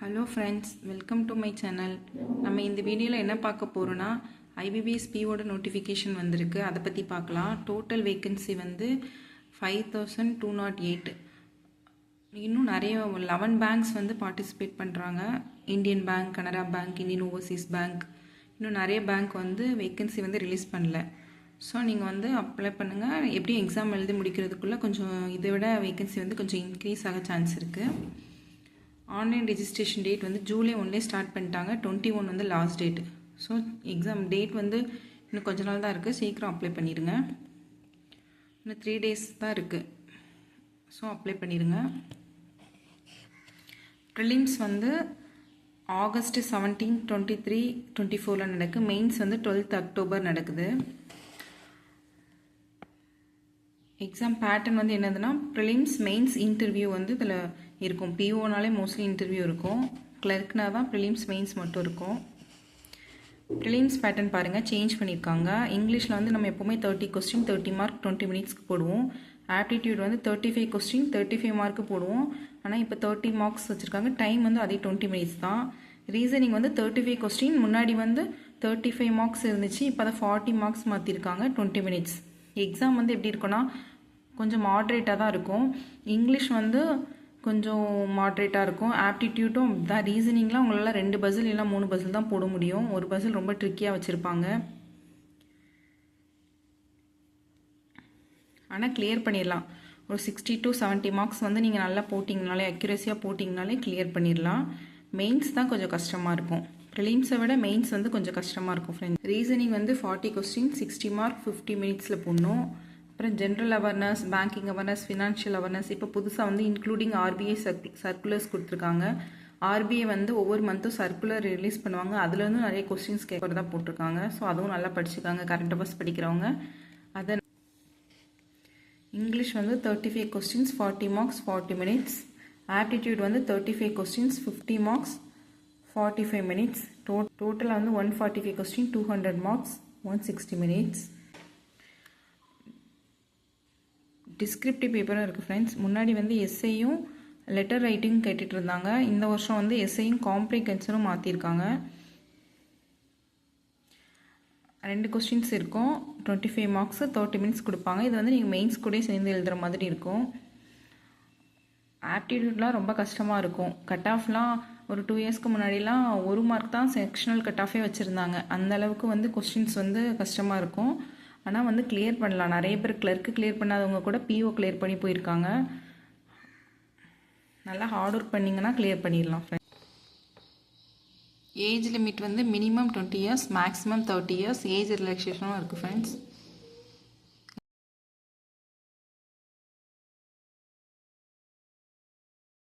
Hello friends, welcome to my channel. நம்ம இந்த வீடியோவில் என்ன பார்க்க போகிறோன்னா, ஐபிபிஎஸ் பிஓட நோட்டிஃபிகேஷன் வந்திருக்கு. அதை பற்றி பார்க்கலாம். டோட்டல் வேக்கன்சி வந்து 5208. இன்னும் நிறைய 11 பேங்க்ஸ் வந்து பார்ட்டிசிபேட் பண்ணுறாங்க. Indian bank, Canara bank, Indian Overseas bank, இன்னும் நிறைய பேங்க் வந்து வேக்கன்சி வந்து ரிலீஸ் பண்ணல. ஸோ நீங்கள் வந்து அப்ளை பண்ணுங்கள். எப்படியும் எக்ஸாம் எழுதி முடிக்கிறதுக்குள்ளே கொஞ்சம் இதை விட வேக்கன்சி வந்து கொஞ்சம் இன்க்ரீஸ் ஆக சான்ஸ் இருக்குது. ஆன்லைன் ரெஜிஸ்ட்ரேஷன் டேட் வந்து ஜூலை 1 ஸ்டார்ட் பண்ணிட்டாங்க. 21 வந்து last date. So exam date வந்து இன்னும் கொஞ்ச நாள் தான் இருக்குது. சீக்கிரம் அப்ளை பண்ணிடுங்க. இன்னும் 3 days தான் இருக்குது. ஸோ அப்ளை பண்ணிடுங்க. ப்ரிலிம்ஸ் வந்து ஆகஸ்ட் 17, 23, 24 நடக்குது. மெயின்ஸ் வந்து 12 அக்டோபர் நடக்குது. எக்ஸாம் பேட்டர்ன் வந்து என்னதுன்னா, ப்ரிலிம்ஸ், மெயின்ஸ், இன்டர்வியூ வந்து இதில் இருக்கும். பிஓனாலே மோஸ்ட்லி இன்டர்வியூ இருக்கும். கிளர்க்னா தான் ப்ரிலிம்ஸ், மெயின்ஸ் மட்டும் இருக்கும். ப்ரிலிம்ஸ் பேட்டர்ன் பாருங்கள், சேஞ்ச் பண்ணியிருக்காங்க. இங்கிலீஷில் வந்து நம்ம எப்போவுமே 30 கொஸ்டின் 30 மார்க் 20 மினிட்ஸ்க்கு போடுவோம். ஆப்டிடியூட் வந்து 35 கொஸ்டின் 35 மார்க்கு போடுவோம். ஆனால் இப்போ 30 மார்க்ஸ் வச்சுருக்காங்க. டைம் வந்து அதே 20 மினிட்ஸ் தான். ரீசனிங் வந்து 35 கொஸ்டின், முன்னாடி வந்து 35 மார்க்ஸ் இருந்துச்சு. இப்போ அதை 40 மார்க்ஸ் மாற்றிருக்காங்க, 20 மினிட்ஸ். எக்ஸாம் வந்து எப்படி இருக்குன்னா, கொஞ்சம் மாட்ரேட்டாக தான் இருக்கும். இங்கிலீஷ் வந்து கொஞ்சம் மாட்ரேட்டாக இருக்கும். ஆப்டிடியூட்டும் தான். ரீசனிங்லாம் உங்களால் 2 பசில் இல்லை 3 பசில் தான் போட முடியும். ஒரு பசில் ரொம்ப ட்ரிக்கியாக வச்சுருப்பாங்க. ஆனால் கிளியர் பண்ணிடலாம். ஒரு 60 to 70 மார்க்ஸ் வந்து நீங்கள் நல்லா போட்டிங்கனாலே, அக்யூரஸியாக போட்டிங்கனாலே கிளியர் பண்ணிடலாம். மெயின்ஸ் தான் கொஞ்சம் கஷ்டமாக இருக்கும். ப்ரிலிம்ஸை விட மெயின்ஸ் வந்து கொஞ்சம் கஷ்டமாக இருக்கும் ஃப்ரெண்ட்ஸ். ரீசனிங் வந்து 40 கொஸ்டின் 60 மார்க் 50 மினிட்ஸில் போடணும். அப்புறம் general awareness, banking awareness, financial awareness, இப்போ புதுசாக வந்து இன்க்ளூடிங் ஆர்பிஐ சர்க்குலர்ஸ் கொடுத்துருக்காங்க. ஆர்பிஐ வந்து ஒவ்வொரு மந்த்தும் சர்க்குலர் ரிலீஸ் பண்ணுவாங்க. அதுலேருந்து நிறைய கொஸ்டின்ஸ் கேட்கறதா போட்டிருக்காங்க. ஸோ அதுவும் நல்லா படிச்சுக்காங்க கரண்ட் அஃபேர்ஸ் படிக்கிறவங்க. அதை இங்கிலீஷ் வந்து 35 கொஸ்டின்ஸ் 40 மார்க்ஸ் 40 மினிட்ஸ். ஆப்டிடியூட் வந்து 35 கொஸ்டின்ஸ் 50 மார்க்ஸ் 45 மினிட்ஸ். டோட்டலாக வந்து 145 கொஸ்டின் 200 மார்க்ஸ் 160 மினிட்ஸ். டிஸ்கிரிப்டிவ் பேப்பரும் இருக்குது ஃப்ரெண்ட்ஸ். முன்னாடி வந்து எஸ்ஐயும் லெட்டர் ரைட்டிங் கேட்டுட்டு இருந்தாங்க. இந்த வருஷம் வந்து எஸ்ஐயும் காம்ப்ரிஹென்ஷனும் மாற்றிருக்காங்க. 2 கொஸ்டின்ஸ் இருக்கும். 25 மார்க்ஸ் 30 மினிட்ஸ் கொடுப்பாங்க. இது வந்து நீங்கள் மெயின்ஸ் கூட சேர்ந்து எழுதுகிற மாதிரி இருக்கும். ஆப்டிடியூட்லாம் ரொம்ப கஷ்டமாக இருக்கும். கட் ஆஃப்லாம் ஒரு 2 இயர்ஸ்க்கு முன்னாடிலாம் 1 மார்க் தான் செக்ஷனல் கட் ஆஃபே வச்சுருந்தாங்க. அந்த அளவுக்கு வந்து கொஸ்டின்ஸ் வந்து கஷ்டமாக இருக்கும். ஆனால் வந்து கிளியர் பண்ணலாம். நிறைய பேர் கிளர்க்கு கிளியர் பண்ணாதவங்க கூட பிஓ கிளியர் பண்ணி போயிருக்காங்க. நல்லா ஹார்ட் ஒர்க் பண்ணிங்கன்னா கிளியர் பண்ணிடலாம் ஃப்ரெண்ட். ஏஜ் லிமிட் வந்து minimum 20 years, maximum 30 years. Age ரிலாக்ஸேஷனும் இருக்குது ஃப்ரெண்ட்ஸ்.